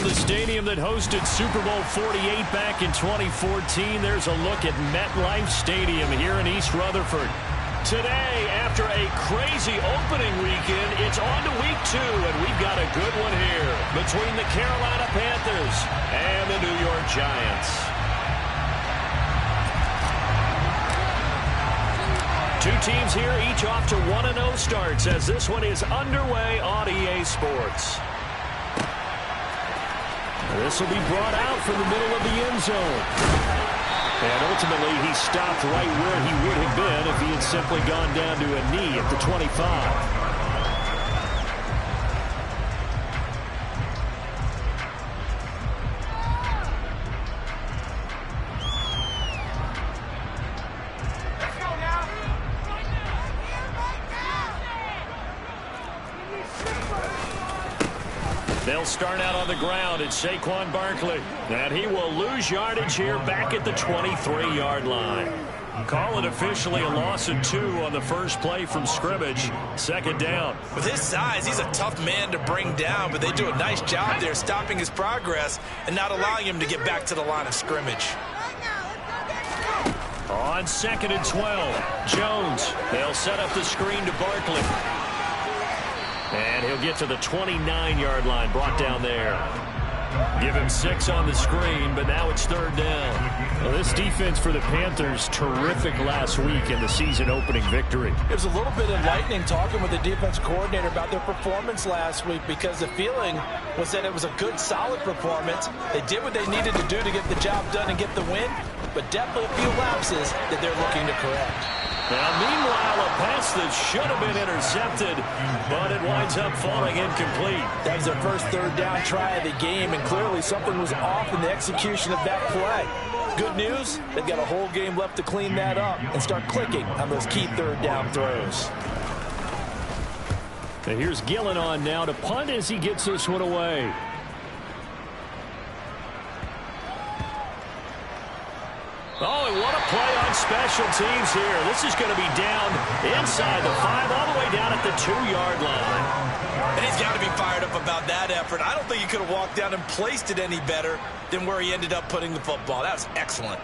the stadium that hosted Super Bowl 48 back in 2014, there's a look at MetLife Stadium here in East Rutherford. Today, after a crazy opening weekend, it's on to week 2, and we've got a good one here between the Carolina Panthers and the New York Giants. Two teams here, each off to 1-0 starts as this one is underway on EA Sports. This will be brought out from the middle of the end zone. And ultimately, he stopped right where he would have been if he had simply gone down to a knee at the 25. They'll start out on the ground. It's Saquon Barkley. And he will lose yardage here back at the 23-yard line. Call it officially a loss of 2 on the first play from scrimmage. Second down. With his size, he's a tough man to bring down, but they do a nice job there stopping his progress and not allowing him to get back to the line of scrimmage. On 2nd and 12, Jones. They'll set up the screen to Barkley. And he'll get to the 29-yard line, brought down there. Give him 6 on the screen, but now it's third down. Well, this defense for the Panthers, terrific last week in the season-opening victory. It was a little bit enlightening talking with the defense coordinator about their performance last week because the feeling was that it was a good, solid performance. They did what they needed to do to get the job done and get the win, but definitely a few lapses that they're looking to correct. Now, meanwhile, a pass that should have been intercepted, but it winds up falling incomplete. That was their first third down try of the game, and clearly something was off in the execution of that play. Good news, they've got a whole game left to clean that up and start clicking on those key third down throws. And here's Gillen on now to punt as he gets this one away. Oh, and what a play on special teams here. This is going to be down inside the 5, all the way down at the 2-yard line. And he's got to be fired up about that effort. I don't think he could have walked down and placed it any better than where he ended up putting the football. That was excellent.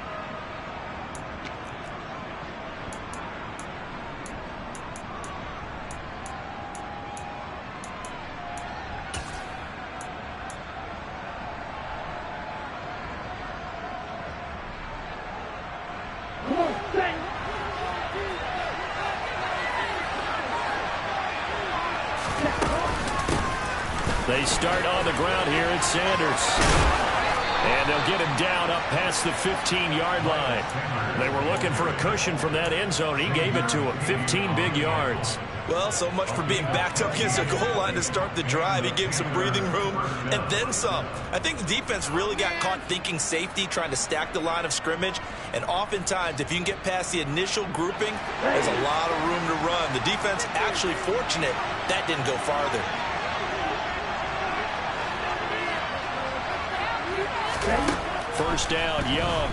They start on the ground here at Sanders. And they'll get him down up past the 15-yard line. They were looking for a cushion from that end zone. He gave it to him, 15 big yards. Well, so much for being backed up against the goal line to start the drive. He gave him some breathing room and then some. I think the defense really got caught thinking safety, trying to stack the line of scrimmage. And oftentimes, if you can get past the initial grouping, there's a lot of room to run. The defense actually fortunate that didn't go farther. First down, Young.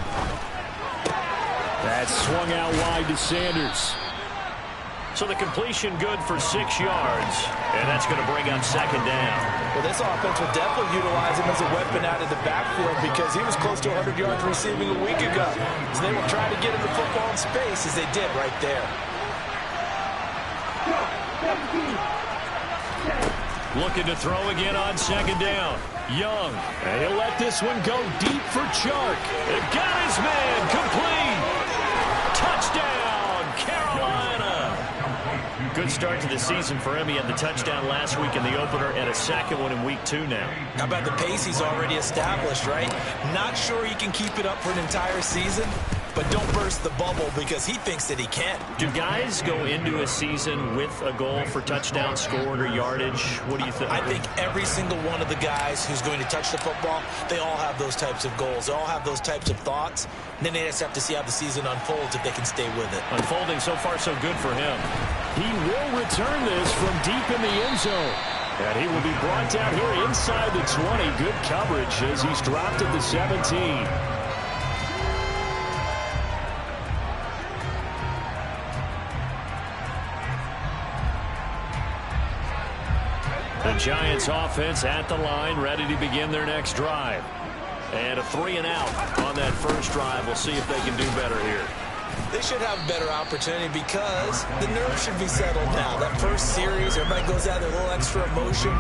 That's swung out wide to Sanders. So the completion good for 6 yards, and that's going to bring up second down. Well, this offense will definitely utilize him as a weapon out of the backfield because he was close to 100 yards receiving a week ago. So they will try to get him the football in space as they did right there. Looking to throw again on second down. Young, and he'll let this one go deep for Chark. It got his man, complete. Touchdown, Carolina. Good start to the season for him. He had the touchdown last week in the opener and a second one in week 2 now. How about the pace he's already established, right? Not sure he can keep it up for an entire season, but don't burst the bubble because he thinks that he can. Do guys go into a season with a goal for touchdown scored or yardage? What do you think? I think every single one of the guys who's going to touch the football, they all have those types of goals. They all have those types of thoughts. And then they just have to see how the season unfolds if they can stay with it. Unfolding so far so good for him. He will return this from deep in the end zone. And he will be brought down here inside the 20. Good coverage as he's dropped at the 17. The Giants offense at the line, ready to begin their next drive. And a 3-and-out on that first drive. We'll see if they can do better here. They should have a better opportunity because the nerves should be settled now. That first series, everybody goes out with a little extra emotion.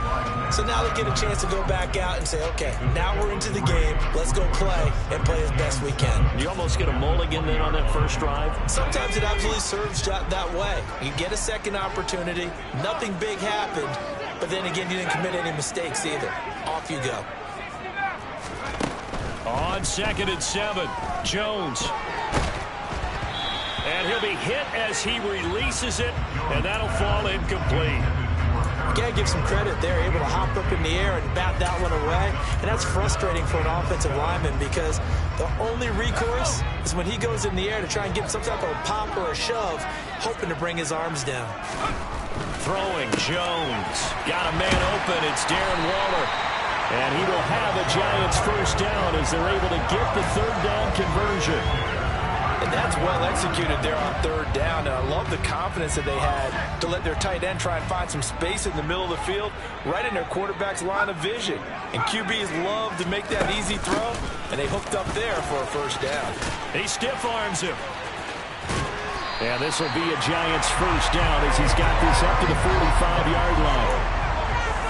So now they get a chance to go back out and say, okay, now we're into the game. Let's go play and play as best we can. You almost get a mulligan then on that first drive? Sometimes it absolutely serves that way. You get a second opportunity. Nothing big happened. But then again, you didn't commit any mistakes either. Off you go. On 2nd and 7, Jones. And he'll be hit as he releases it, and that'll fall incomplete. You got to give some credit there, able to hop up in the air and bat that one away. And that's frustrating for an offensive lineman because the only recourse is when he goes in the air to try and get some type of a pop or a shove, hoping to bring his arms down. Throwing, Jones. Got a man open. It's Darren Waller. And he will have a Giants first down as they're able to get the third down conversion. And that's well executed there on third down. And I love the confidence that they had to let their tight end try and find some space in the middle of the field, right in their quarterback's line of vision. And QBs love to make that easy throw, and they hooked up there for a first down. He stiff arms him. And this will be a Giants first down as he's got this up to the 45-yard line.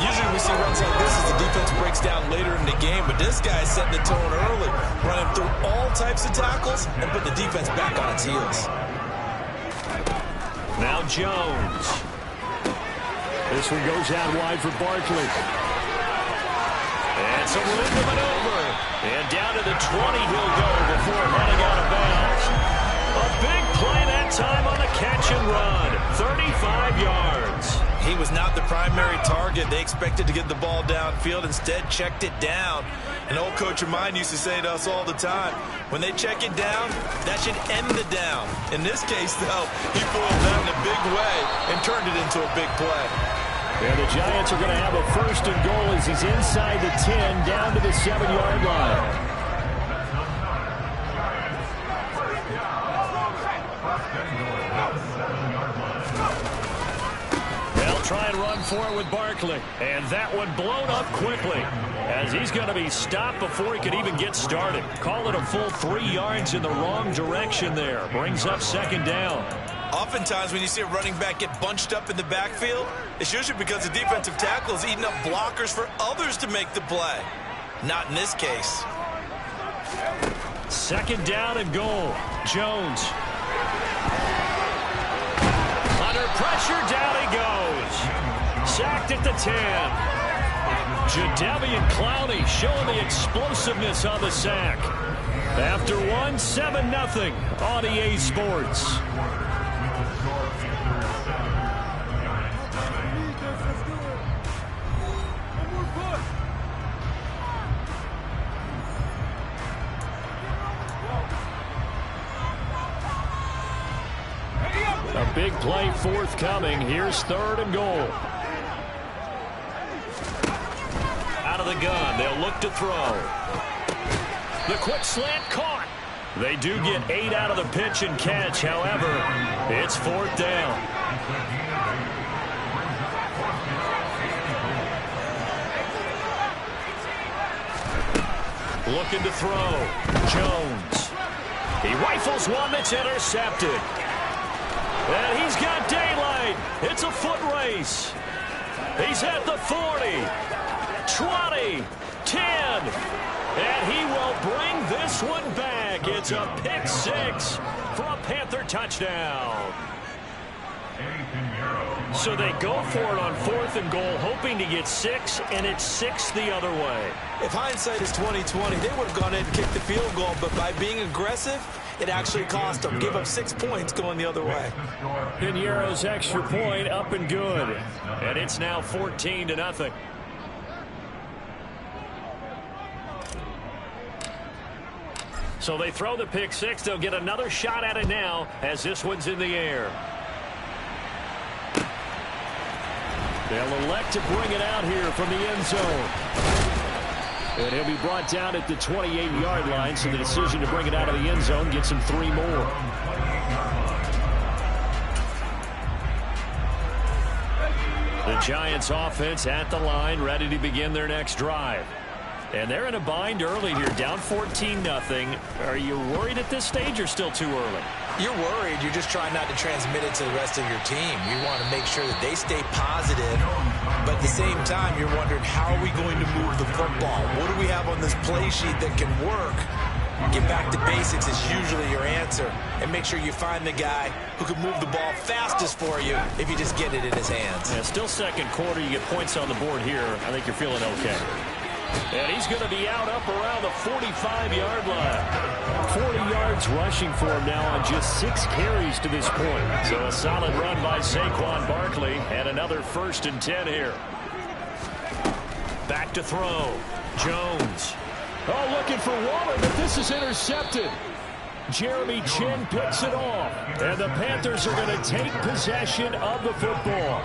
Usually we see runs like this as the defense breaks down later in the game, but this guy's setting the tone early, running through all types of tackles and put the defense back on its heels. Now Jones. This one goes out wide for Barkley. And some room to maneuver. And down to the 20 he'll go before heading out of bounds. A big play that time on the catch and run. 35 yards. He was not the primary target. They expected to get the ball downfield. Instead, checked it down. An old coach of mine used to say to us all the time, when they check it down, that should end the down. In this case, though, he foiled that in a big way and turned it into a big play. And the Giants are going to have a first and goal as he's inside the 10, down to the 7-yard line. Try and run for it with Barkley. And that one blown up quickly as he's going to be stopped before he could even get started. Call it a full 3 yards in the wrong direction there. Brings up second down. Oftentimes when you see a running back get bunched up in the backfield, it's usually because the defensive tackle is eating up blockers for others to make the play. Not in this case. Second down and goal. Jones. Under pressure, down he goes. Sacked at the 10. Jadeveon Clowney showing the explosiveness on the sack. After one, 7-0 on EA Sports. A big play forthcoming. Here's third and goal. Out of the gun. They'll look to throw. The quick slant caught. They do get 8 out of the pitch and catch. However, it's fourth down. Looking to throw. Jones. He rifles one that's intercepted. And he's got daylight. It's a foot race. He's at the 40, 20, 10. And he will bring this one back. It's a pick six for a Panther touchdown. So they go for it on fourth and goal, hoping to get 6, and it's 6 the other way. If hindsight is 20/20, they would have gone in and kicked the field goal, but by being aggressive, it actually cost them. Give up 6 points going the other way. Piñeiro's extra point up and good. And it's now 14-0. So they throw the pick six. They'll get another shot at it now as this one's in the air. They'll elect to bring it out here from the end zone. And he'll be brought down at the 28-yard line, so the decision to bring it out of the end zone gets him 3 more. The Giants offense at the line, ready to begin their next drive. And they're in a bind early here, down 14-0. Are you worried at this stage or still too early? You're worried. You're just trying not to transmit it to the rest of your team. You want to make sure that they stay positive, but at the same time, you're wondering, how are we going to move the football? What do we have on this play sheet that can work? Get back to basics is usually your answer, and make sure you find the guy who can move the ball fastest for you if you just get it in his hands. Yeah, still second quarter. You get points on the board here. I think you're feeling okay. And he's going to be out up around the 45-yard line. 40 yards rushing for him now on just 6 carries to this point. So a solid run by Saquon Barkley, and another 1st and 10 here. Back to throw. Jones. Oh, looking for Waller, but this is intercepted. Jeremy Chin picks it off. And the Panthers are going to take possession of the football.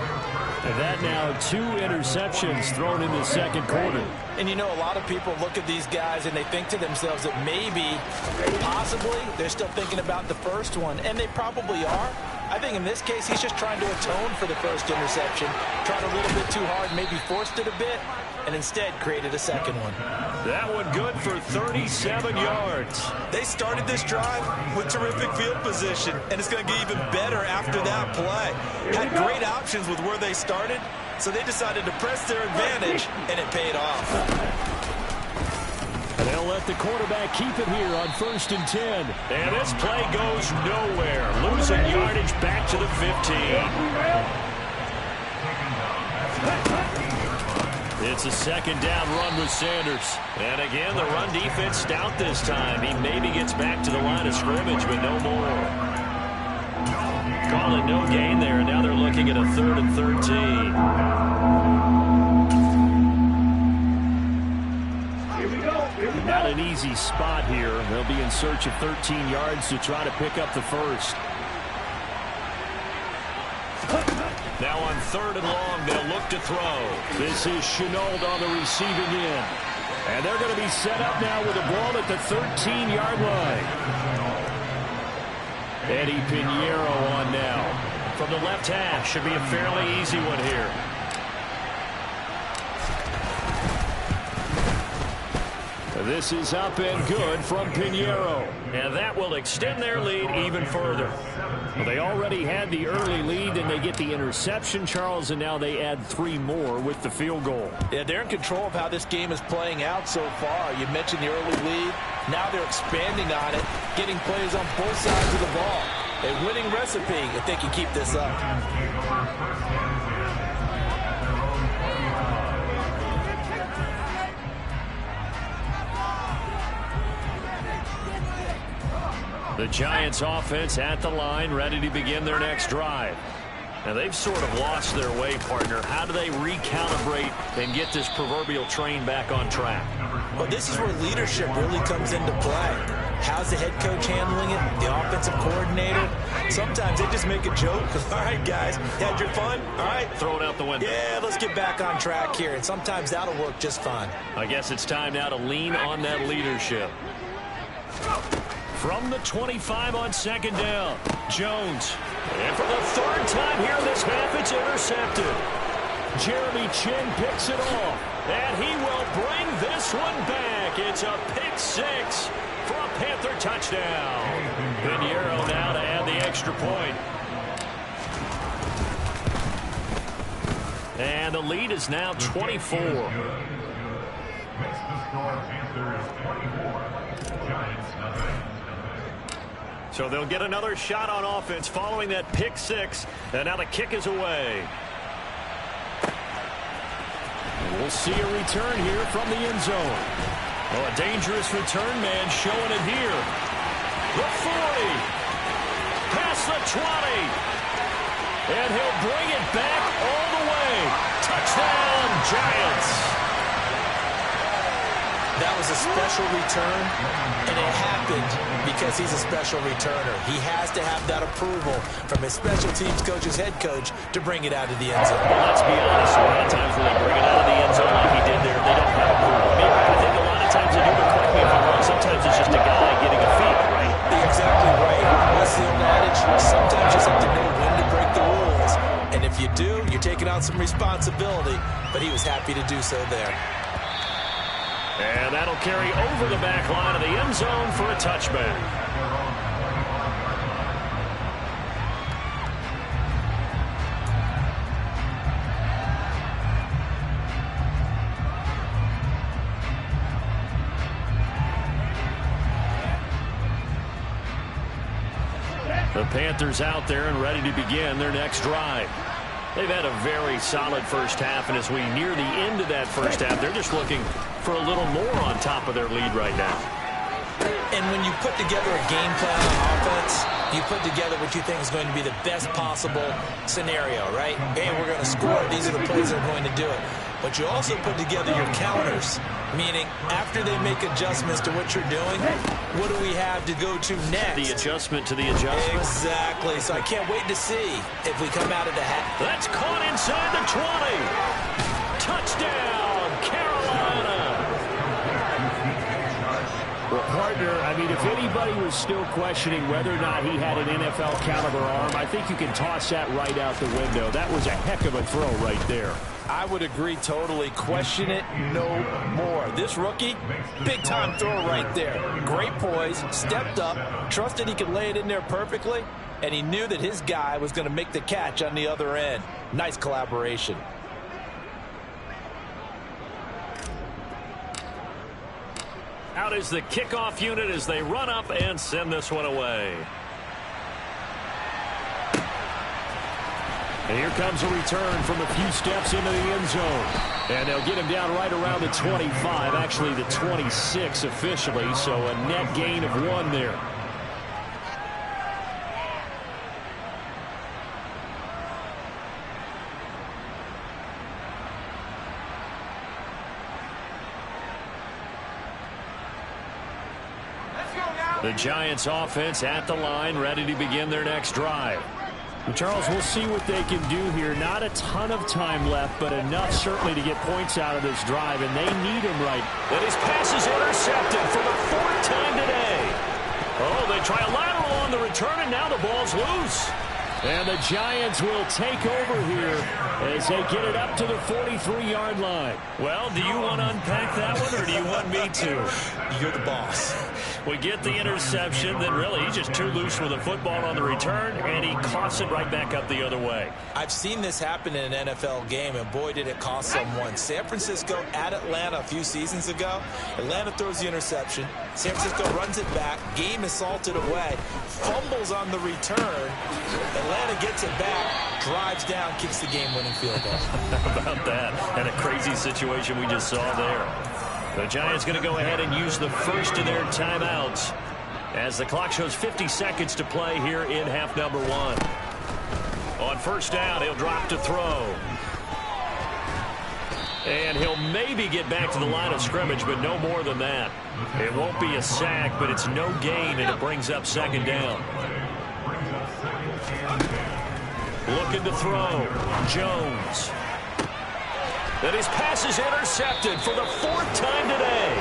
And that now 2 interceptions thrown in the second quarter. And you know, a lot of people look at these guys and they think to themselves that maybe, possibly, they're still thinking about the first one. And they probably are. I think in this case, he's just trying to atone for the first interception. Tried a little bit too hard, maybe forced it a bit, and instead created a second one. That one good for 37 yards. They started this drive with terrific field position, and it's going to get even better after that play. Had great options with where they started, so they decided to press their advantage, and it paid off. And they'll let the quarterback keep it here on 1st and 10. And this play goes nowhere. Losing yardage back to the 15. It's a 2nd down run with Sanders. And again, the run defense stout this time. He maybe gets back to the line of scrimmage, but no more. Call it no gain there, and now they're looking at a 3rd and 13. Not an easy spot here. They'll be in search of 13 yards to try to pick up the first. Now on 3rd and long, they'll look to throw. This is Chenault on the receiving end. And they're going to be set up now with a ball at the 13-yard line. Eddie Pinheiro on now. From the left hash, should be a fairly easy one here. This is up and good from Pinheiro. And that will extend their lead even further. Well, they already had the early lead, and they get the interception, Charles, and now they add 3 more with the field goal. Yeah, they're in control of how this game is playing out so far. You mentioned the early lead. Now they're expanding on it, getting plays on both sides of the ball. A winning recipe if they can keep this up. The Giants offense at the line, ready to begin their next drive. Now, they've sort of lost their way, partner. How do they recalibrate and get this proverbial train back on track? Well, this is where leadership really comes into play. How's the head coach handling it? The offensive coordinator? Sometimes they just make a joke. All right, guys, had your fun? All right. Throw it out the window. Yeah, let's get back on track here. And sometimes that'll work just fine. I guess it's time now to lean on that leadership. From the 25 on 2nd down, Jones. And for the 3rd time here in this half, it's intercepted. Jeremy Chin picks it off, and he will bring this one back. It's a pick 6 for a Panther touchdown. Pinheiro now to add the extra point. And the lead is now 24. So they'll get another shot on offense following that pick 6. And now the kick is away. We'll see a return here from the end zone. Oh, a dangerous return man showing it here. The 40. Past the 20. And he'll bring it back all the way. Touchdown, Giants. That was a special return, and it happened because he's a special returner. He has to have that approval from his special teams coach's head coach to bring it out of the end zone. Well, let's be honest. A lot of times when they bring it out of the end zone like he did there, they don't have approval. I mean, I think a lot of times they do, but correct me if I'm wrong. Sometimes it's just a guy getting a feel, right? Exactly right. What's the old adage? Sometimes you just have to know when to break the rules, And if you do, you're taking on some responsibility. But he was happy to do so there. And that'll carry over the back line of the end zone for a touchback. The Panthers out there and ready to begin their next drive. They've had a very solid first half, and as we near the end of that first half, they're just looking for a little more on top of their lead right now. And when you put together a game plan on offense, you put together what you think is going to be the best possible scenario, right? Hey, we're going to score. These are the plays that are going to do it. But you also put together your counters, meaning after they make adjustments to what you're doing, what do we have to go to next? The adjustment to the adjustment. Exactly. So I can't wait to see if we come out of the hat. That's caught inside the 20. Touchdown, Carolina. Well, partner, I mean, if anybody was still questioning whether or not he had an NFL caliber arm, I think you can toss that right out the window. That was a heck of a throw right there. I would agree totally. Question it no more. This rookie, big-time throw right there. Great poise, stepped up, trusted he could lay it in there perfectly, and he knew that his guy was going to make the catch on the other end. Nice collaboration. Out is the kickoff unit as they run up and send this one away. And here comes a return from a few steps into the end zone. And they'll get him down right around the 25, actually the 26 officially, so a net gain of 1 there. The Giants offense at the line, ready to begin their next drive. Charles, we'll see what they can do here. Not a ton of time left, but enough certainly to get points out of this drive, and they need him right. And his pass is intercepted for the 4th time today. Oh, they try a lateral on the return, and now the ball's loose. And the Giants will take over here as they get it up to the 43-yard line. Well, do you want to unpack that one, or do you want me to? You're the boss. We get the interception, then really he's just too loose with the football on the return, and he coughs it right back up the other way. I've seen this happen in an NFL game, and boy, did it cost someone. San Francisco at Atlanta a few seasons ago. Atlanta throws the interception. San Francisco runs it back. Game is salted away. Fumbles on the return. Atlanta gets it back, drives down, kicks the game-winning field goal. How about that? And a crazy situation we just saw there. The Giants going to go ahead and use the first of their timeouts as the clock shows 50 seconds to play here in half number 1. On first down, he'll drop to throw. And he'll maybe get back to the line of scrimmage, but no more than that. It won't be a sack, but it's no gain, and it brings up 2nd down. Looking to throw. Jones. And his pass is intercepted for the 4th time today.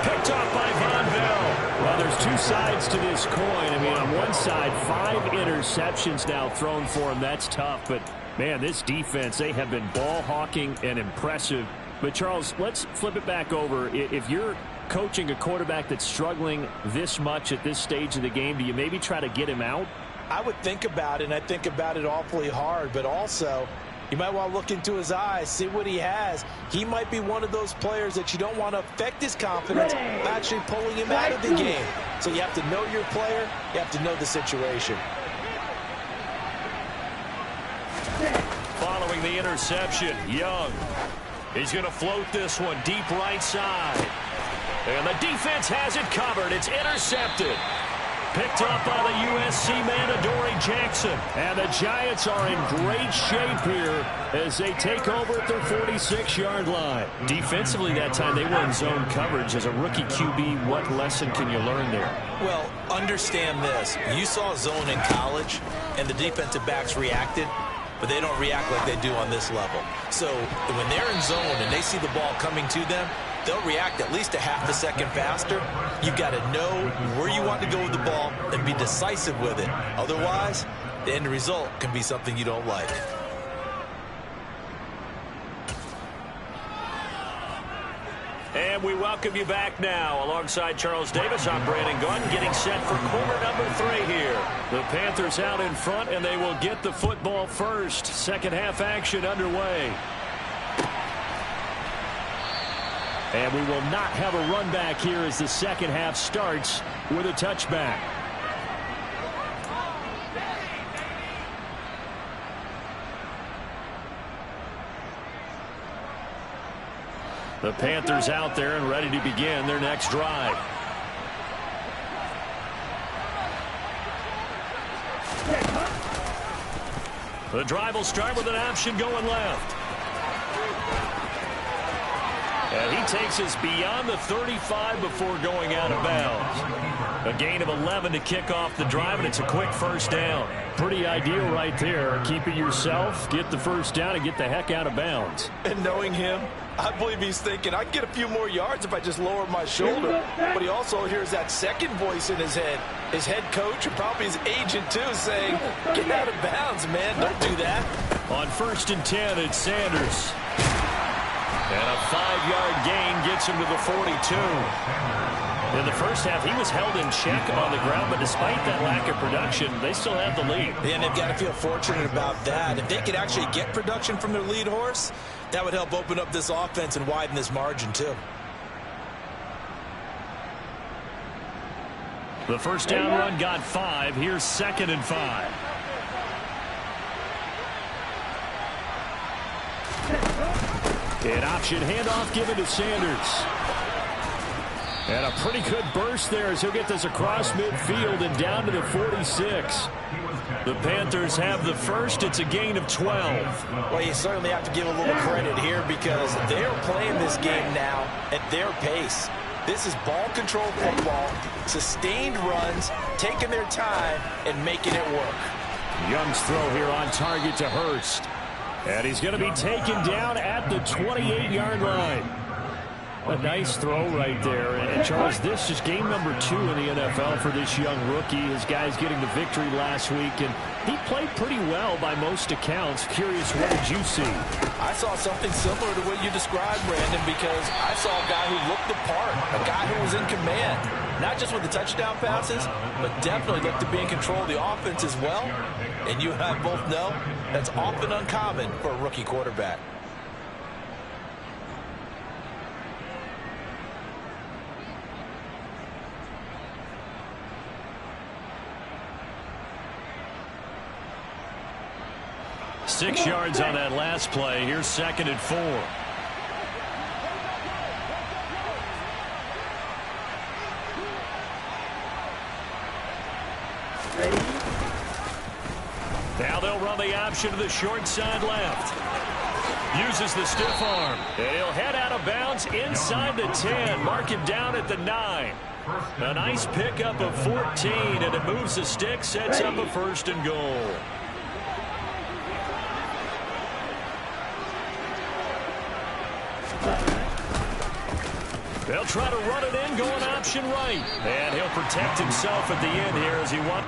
Picked off by Von Bell. Well, there's 2 sides to this coin. I mean, on one side, 5 interceptions now thrown for him. That's tough. But, man, this defense, they have been ball hawking and impressive. But, Charles, let's flip it back over. If you're coaching a quarterback that's struggling this much at this stage of the game, do you maybe try to get him out? I would think about it, and I think about it awfully hard. But also, you might want to look into his eyes, see what he has. He might be one of those players that you don't want to affect his confidence by actually pulling him out of the game. So you have to know your player. You have to know the situation. Following the interception, Young. He's going to float this one deep right side. And the defense has it covered. It's intercepted. Picked up by the USC man, Adoree Jackson. And the Giants are in great shape here as they take over at their 46-yard line. Defensively that time, they were in zone coverage. As a rookie QB, what lesson can you learn there? Well, understand this. You saw zone in college, and the defensive backs reacted, but they don't react like they do on this level. So when they're in zone and they see the ball coming to them, they'll react at least a half a second faster. You've got to know where you want to go with the ball and be decisive with it. Otherwise, the end result can be something you don't like. And we welcome you back now. Alongside Charles Davis, I'm Brandon Gunn, getting set for quarter number 3 here. The Panthers out in front, and they will get the football first. Second half action underway. And we will not have a run back here as the second half starts with a touchback. The Panthers out there and ready to begin their next drive. The drive will start with an option going left. And he takes us beyond the 35 before going out of bounds. A gain of 11 to kick off the drive, and it's a quick first down. Pretty ideal right there. Keep it yourself, get the first down, and get the heck out of bounds. And knowing him, I believe he's thinking, I can get a few more yards if I just lower my shoulder. But he also hears that second voice in his head. His head coach and probably his agent, too, saying, get out of bounds, man. Don't do that. On 1st and 10, it's Sanders. And a 5-yard gain gets him to the 42. In the first half, he was held in check on the ground, but despite that lack of production, they still have the lead. And they've got to feel fortunate about that. If they could actually get production from their lead horse, that would help open up this offense and widen this margin, too. The first down run got 5. Here's 2nd and 5. An option handoff given to Sanders. And a pretty good burst there as he'll get this across midfield and down to the 46. The Panthers have the first. It's a gain of 12. Well, you certainly have to give a little credit here because they're playing this game now at their pace. This is ball control football, sustained runs, taking their time and making it work. Young's throw here on target to Hurst. And he's going to be taken down at the 28-yard line. A nice throw right there. And Charles, this is game number 2 in the NFL for this young rookie. His guys getting the victory last week, and he played pretty well by most accounts. Curious, what did you see? I saw something similar to what you described, Brandon, because I saw a guy who looked the part, a guy who was in command. Not just with the touchdown passes, but definitely looked to be in control of the offense as well. And you and I both know that's often uncommon for a rookie quarterback. Six yards on that last play. Here's 2nd and 4. Now they'll run the option to the short side left. Uses the stiff arm. And he'll head out of bounds inside the 10. Mark him down at the 9. A nice pickup of 14, and it moves the stick, sets up a 1st and goal. They'll try to run it in, going option right. And he'll protect himself at the end here as he wants.